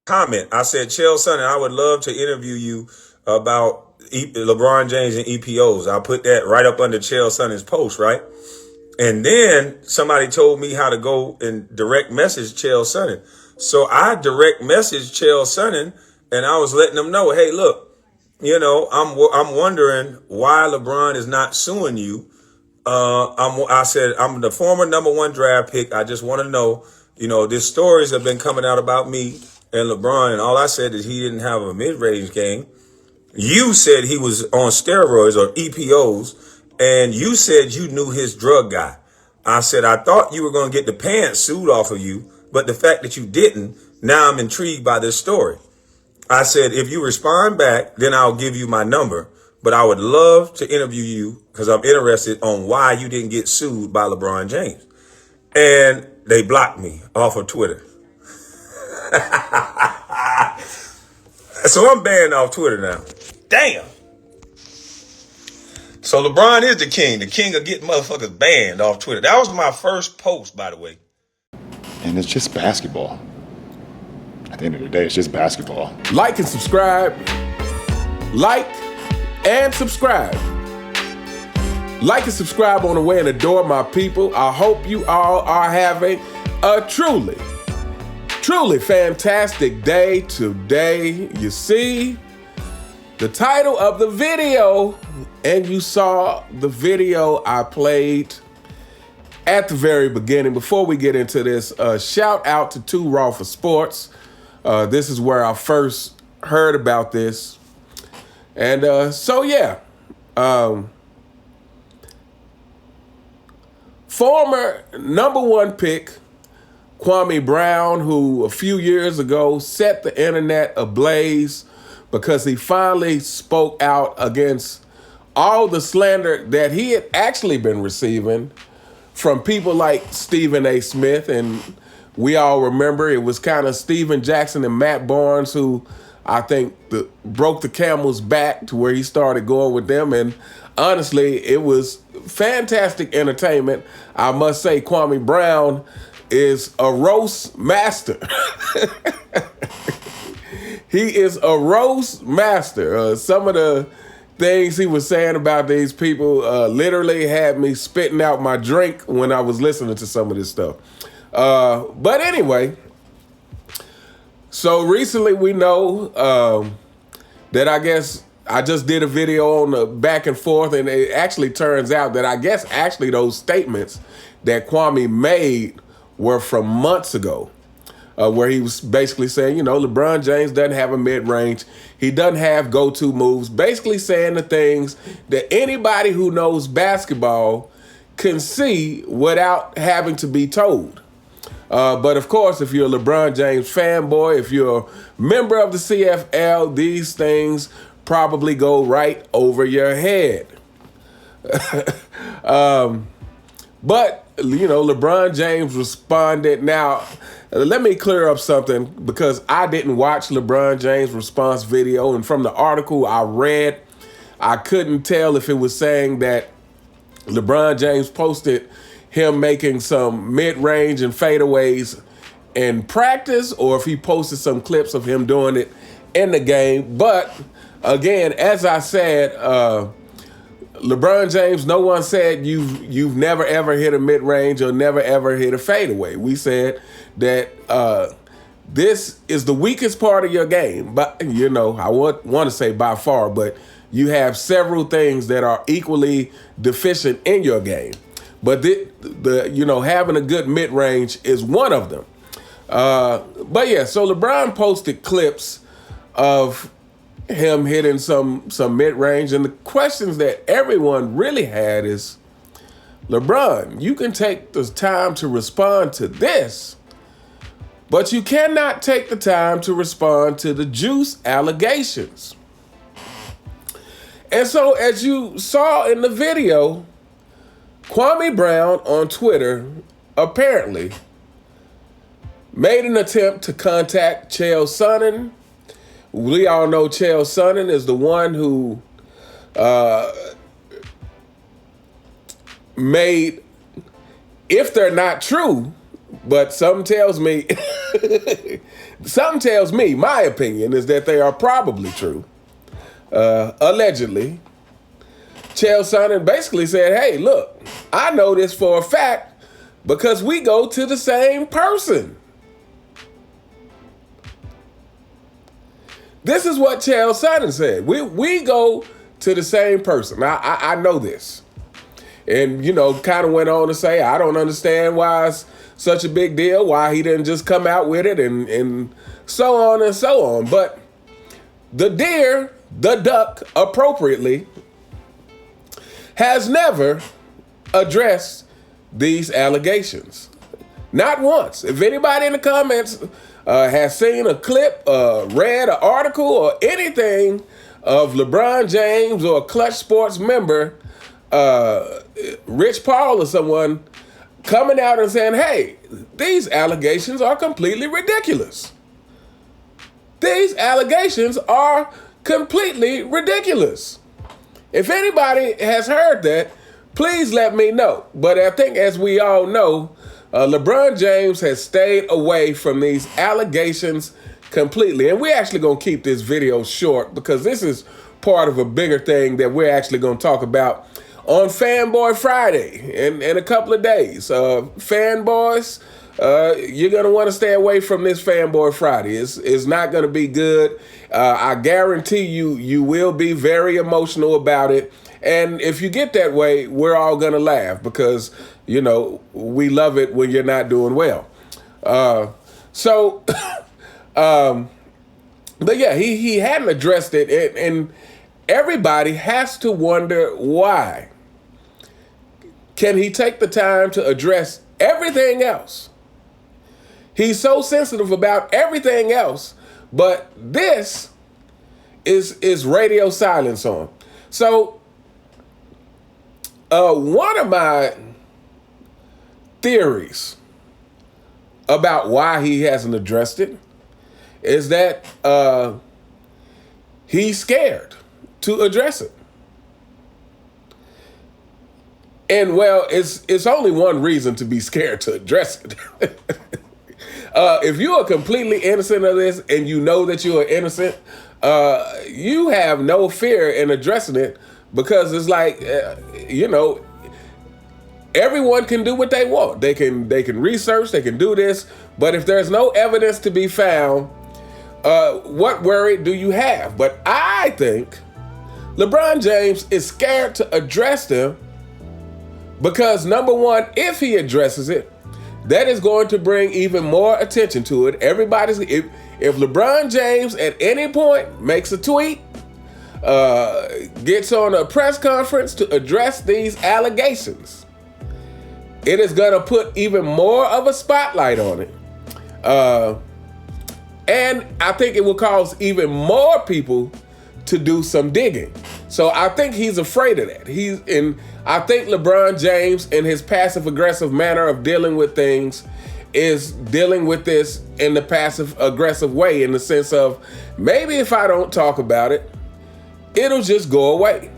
comment. I said, Chael Sonnen, I would love to interview you about LeBron James and EPOs. I put that right up under Chael Sonnen's post, right? And then somebody told me how to go and direct message Chael Sonnen. So I direct messaged Chael Sonnen, and I was letting them know, hey, look, I'm wondering why LeBron is not suing you. I said, I'm the former #1 draft pick. I just want to know, these stories have been coming out about me and LeBron, and all I said is he didn't have a mid-range game. You said he was on steroids or EPOs, and you said you knew his drug guy. I said, I thought you were going to get the pants sued off of you, but the fact that you didn't, now I'm intrigued by this story. I said, if you respond back, then I'll give you my number, but I would love to interview you because I'm interested on why you didn't get sued by LeBron James. And they blocked me off of Twitter. So I'm banned off Twitter now. Damn. So LeBron is the king of getting motherfuckers banned off Twitter. That was my first post, by the way. And it's just basketball. At the end of the day, it's just basketball. Like and subscribe. Like and subscribe. Like and subscribe on the way and adore my people. I hope you all are having a truly fantastic day today. You see the title of the video, and you saw the video I played at the very beginning. Before we get into this, shout out to 2 Raw for Sports. This is where I first heard about this. And former #1 pick Kwame Brown, who a few years ago set the internet ablaze because he finally spoke out against all the slander that he had actually been receiving from people like Stephen A. Smith. And we all remember it was kind of Steven Jackson and Matt Barnes who I think broke the camel's back to where he started going with them. And honestly, it was fantastic entertainment. I must say, Kwame Brown is a roast master. He is a roast master. Some of the things he was saying about these people literally had me spitting out my drink when I was listening to some of this stuff. But anyway, so recently we know that I guess I just did a video on the back and forth, and it actually turns out that I guess actually those statements that Kwame made were from months ago, where he was basically saying, LeBron James doesn't have a mid-range. He doesn't have go-to moves, basically saying the things that anybody who knows basketball can see without having to be told. But of course, if you're a LeBron James fanboy, if you're a member of the CFL, these things probably go right over your head. But, LeBron James responded. Now, let me clear up something, because I didn't watch LeBron James' response video. And from the article I read, I couldn't tell if it was saying that LeBron James posted him making some mid-range and fadeaways in practice, or if he posted some clips of him doing it in the game. But again, as I said, LeBron James, no one said you've never ever hit a mid-range or never ever hit a fadeaway. We said that this is the weakest part of your game. But I want to say by far, but you have several things that are equally deficient in your game. But having a good mid-range is one of them. But yeah, so LeBron posted clips of him hitting some mid-range, and the questions that everyone really had is, LeBron, you can take the time to respond to this, but you cannot take the time to respond to the juice allegations. And so, as you saw in the video, Kwame Brown on Twitter apparently made an attempt to contact Chael Sonnen. We all know Chael Sonnen is the one who made, if they're not true, But something tells me, my opinion is that they are probably true. Allegedly, Chael Sonnen basically said, hey, look, I know this for a fact because we go to the same person. This is what Chael Sonnen said. We go to the same person. I know this. And, kind of went on to say, I don't understand why it's such a big deal, why he didn't just come out with it and so on and so on. But the duck, appropriately, has never addressed these allegations. Not once. If anybody in the comments has seen a clip, read an article or anything of LeBron James or a Clutch Sports member, Rich Paul or someone, coming out and saying, hey, these allegations are completely ridiculous. These allegations are completely ridiculous. If anybody has heard that, please let me know. But I think, as we all know, LeBron James has stayed away from these allegations completely. And we're actually going to keep this video short because this is part of a bigger thing that we're actually going to talk about on Fanboy Friday in a couple of days. Fanboys, you're going to want to stay away from this Fanboy Friday. It's not going to be good. I guarantee you will be very emotional about it. And if you get that way, we're all going to laugh because, we love it when you're not doing well. But yeah, he hadn't addressed it. And everybody has to wonder why. Can he take the time to address everything else? He's so sensitive about everything else, but this is radio silence on. So one of my theories about why he hasn't addressed it is that he's scared to address it. And well, it's only one reason to be scared to address it. If you are completely innocent of this and you know that you are innocent, you have no fear in addressing it because it's like, everyone can do what they want. They can research, they can do this, but if there's no evidence to be found, what worry do you have? But I think LeBron James is scared to address them because, number one, if he addresses it, that is going to bring even more attention to it. If LeBron James at any point makes a tweet, gets on a press conference to address these allegations, it is going to put even more of a spotlight on it. And I think it will cause even more people to do some digging. So I think he's afraid of that. I think LeBron James, in his passive-aggressive manner of dealing with things, is dealing with this in the passive-aggressive way, in the sense of, maybe if I don't talk about it, it'll just go away.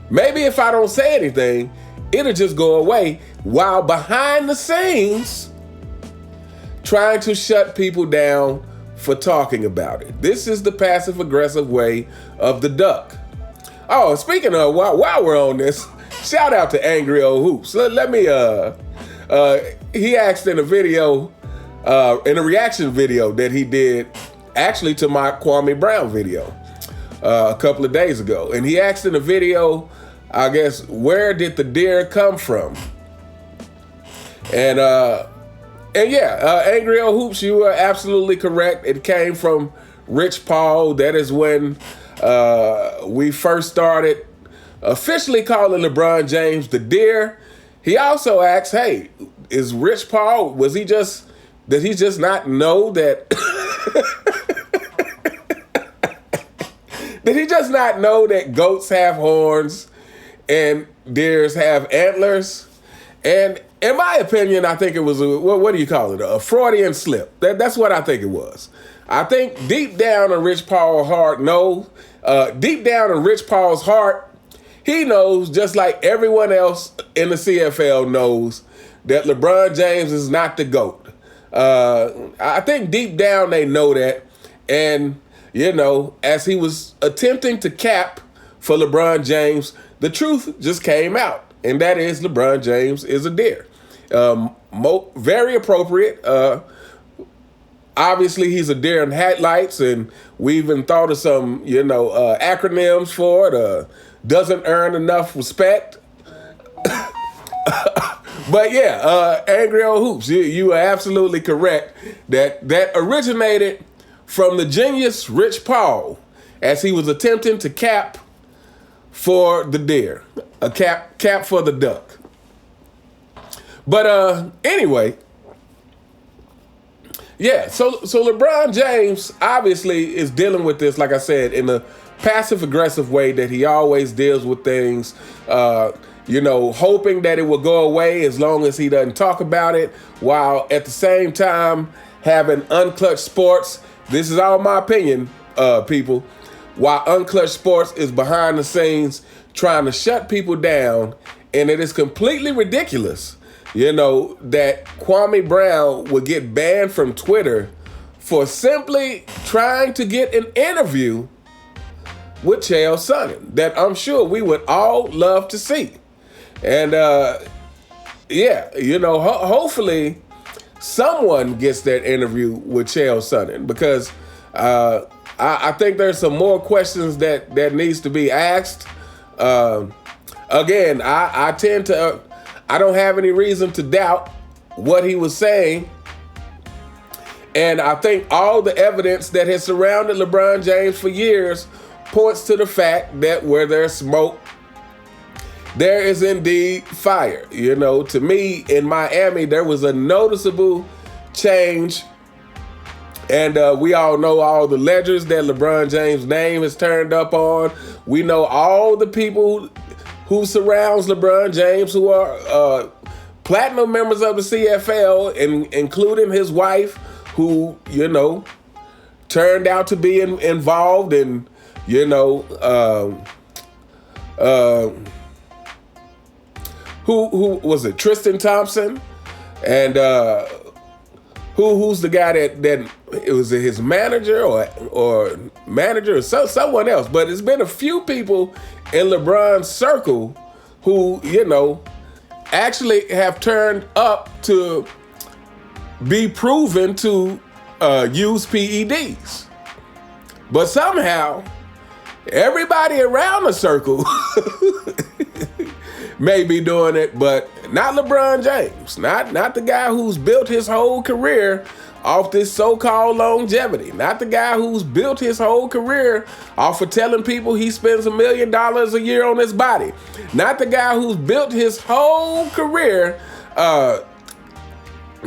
Maybe if I don't say anything, it'll just go away, while behind the scenes, trying to shut people down for talking about it. This is the passive-aggressive way of the duck. Oh, speaking of, while we're on this, shout out to Angry Old Hoops. Let me, he asked in a video, in a reaction video that he did, actually to my Kwame Brown video a couple of days ago. And he asked in the video, I guess, where did the deer come from? And yeah, Angry Old Hoops, you are absolutely correct. It came from Rich Paul. That is when we first started officially calling LeBron James the deer. He also asked, hey, is Rich Paul, did he just not know that? Did he just not know that goats have horns and deers have antlers? And in my opinion, I think it was what do you call it? A Freudian slip. That's what I think it was. I think deep down in Rich Paul's heart, he knows, just like everyone else in the CFL knows, that LeBron James is not the GOAT. I think deep down they know that. And, you know, as he was attempting to cap for LeBron James, the truth just came out. And that is LeBron James is a deer. Very appropriate. Obviously, he's a deer in headlights, and we even thought of some, acronyms for it. Doesn't earn enough respect. But yeah, Angry Old Hoops, you are absolutely correct. That originated from the genius Rich Paul as he was attempting to cap for the deer, a cap for the duck. But anyway, yeah. So LeBron James obviously is dealing with this, like I said, in a passive aggressive way that he always deals with things. Hoping that it will go away as long as he doesn't talk about it, while at the same time having Unclutched Sports. This is all my opinion, people. While Unclutched Sports is behind the scenes trying to shut people down, and it is completely ridiculous, that Kwame Brown would get banned from Twitter for simply trying to get an interview with Chael Sonnen that I'm sure we would all love to see. And hopefully someone gets that interview with Chael Sonnen, because I think there's some more questions that needs to be asked. Again, I don't have any reason to doubt what he was saying. And I think all the evidence that has surrounded LeBron James for years points to the fact that where there's smoke, there is indeed fire. To me, in Miami, there was a noticeable change. And we all know all the ledgers that LeBron James' name is turned up on. We know all the people who surrounds LeBron James who are platinum members of the CFL, including his wife, who, turned out to be involved in, who was it? Tristan Thompson, and who's the guy that it was his manager or manager or someone else. But it's been a few people in LeBron's circle who actually have turned up to be proven to use PEDs, but somehow everybody around the circle may be doing it, but not LeBron James. Not the guy who's built his whole career off this so-called longevity. Not the guy who's built his whole career off of telling people he spends $1 million a year on his body. Not the guy who's built his whole career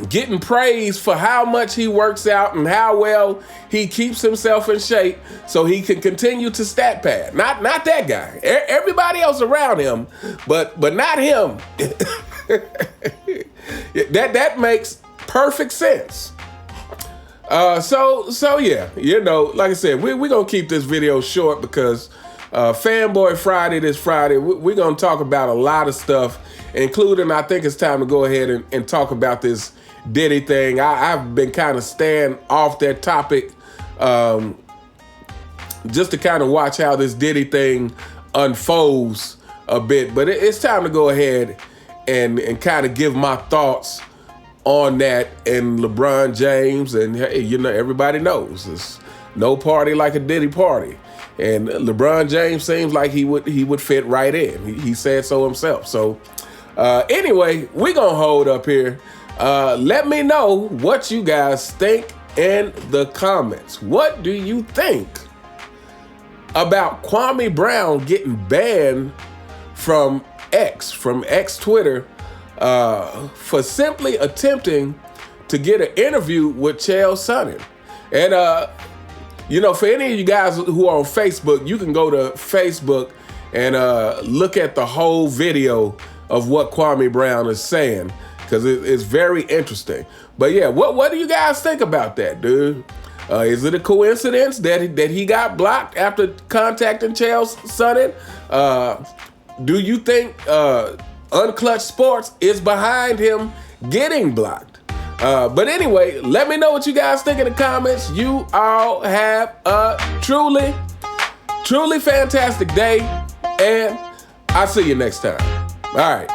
getting praise for how much he works out and how well he keeps himself in shape so he can continue to stat pad. Not that guy. Everybody else around him, but not him. That makes perfect sense. So yeah, like I said, we're gonna keep this video short because Fanboy Friday this Friday, we're gonna talk about a lot of stuff, including, I think it's time to go ahead and talk about this Diddy thing. I've been kind of staying off that topic just to kind of watch how this Diddy thing unfolds a bit. But it's time to go ahead and kind of give my thoughts on that and LeBron James. And everybody knows there's no party like a Diddy party. And LeBron James seems like he would fit right in. He said so himself. So anyway, we're going to hold up here. Let me know what you guys think in the comments. What do you think about Kwame Brown getting banned from X Twitter, for simply attempting to get an interview with Chael Sonnen? And, for any of you guys who are on Facebook, you can go to Facebook and look at the whole video of what Kwame Brown is saying, because it's very interesting. But yeah, what do you guys think about that, dude? Is it a coincidence that he got blocked after contacting Chael Sonnen? do you think Unclutched Sports is behind him getting blocked? But anyway, let me know what you guys think in the comments. You all have a truly, truly fantastic day, and I'll see you next time. All right.